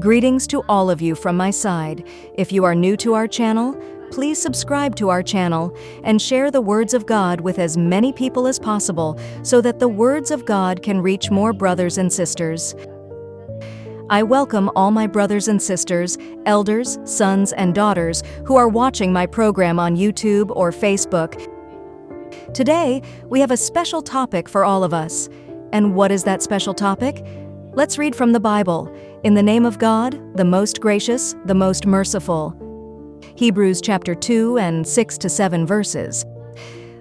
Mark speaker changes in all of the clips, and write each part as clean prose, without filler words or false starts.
Speaker 1: Greetings to all of you from my side. If you are new to our channel, please subscribe to our channel and share the words of God with as many people as possible so that the words of God can reach more brothers and sisters. I welcome all my brothers and sisters, elders, sons, and daughters who are watching my program on YouTube or Facebook. Today, we have a special topic for all of us. And what is that special topic? Let's read from the Bible. In the name of God, the most gracious, the most merciful. Hebrews chapter 2 and 6 to 7 verses.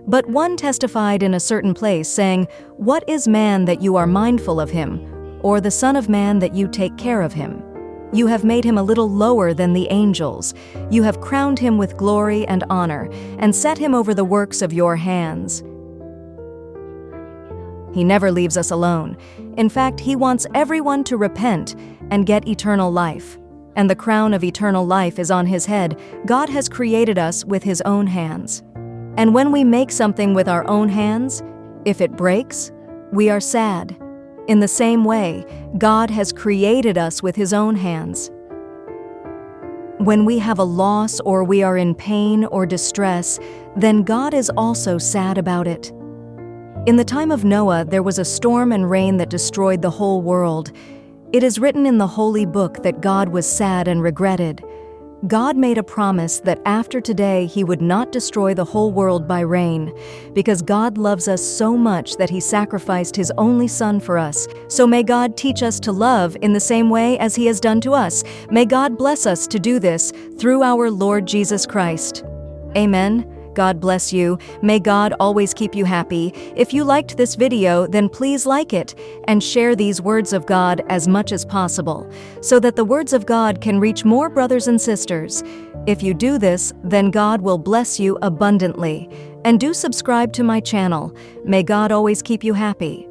Speaker 1: But one testified in a certain place, saying, "What is man that you are mindful of him? Or the Son of Man that you take care of him? You have made him a little lower than the angels. You have crowned him with glory and honor, and set him over the works of your hands." He never leaves us alone. In fact, he wants everyone to repent and get eternal life. And the crown of eternal life is on his head. God has created us with his own hands. And when we make something with our own hands, if it breaks, we are sad. In the same way, God has created us with his own hands. When we have a loss or we are in pain or distress, then God is also sad about it. In the time of Noah, there was a storm and rain that destroyed the whole world. It is written in the Holy Book that God was sad and regretted. God made a promise that after today he would not destroy the whole world by rain, because God loves us so much that he sacrificed his only Son for us. So may God teach us to love in the same way as he has done to us. May God bless us to do this through our Lord Jesus Christ. Amen. God bless you. May God always keep you happy. If you liked this video, then please like it and share these words of God as much as possible so that the words of God can reach more brothers and sisters. If you do this, then God will bless you abundantly. And do subscribe to my channel. May God always keep you happy.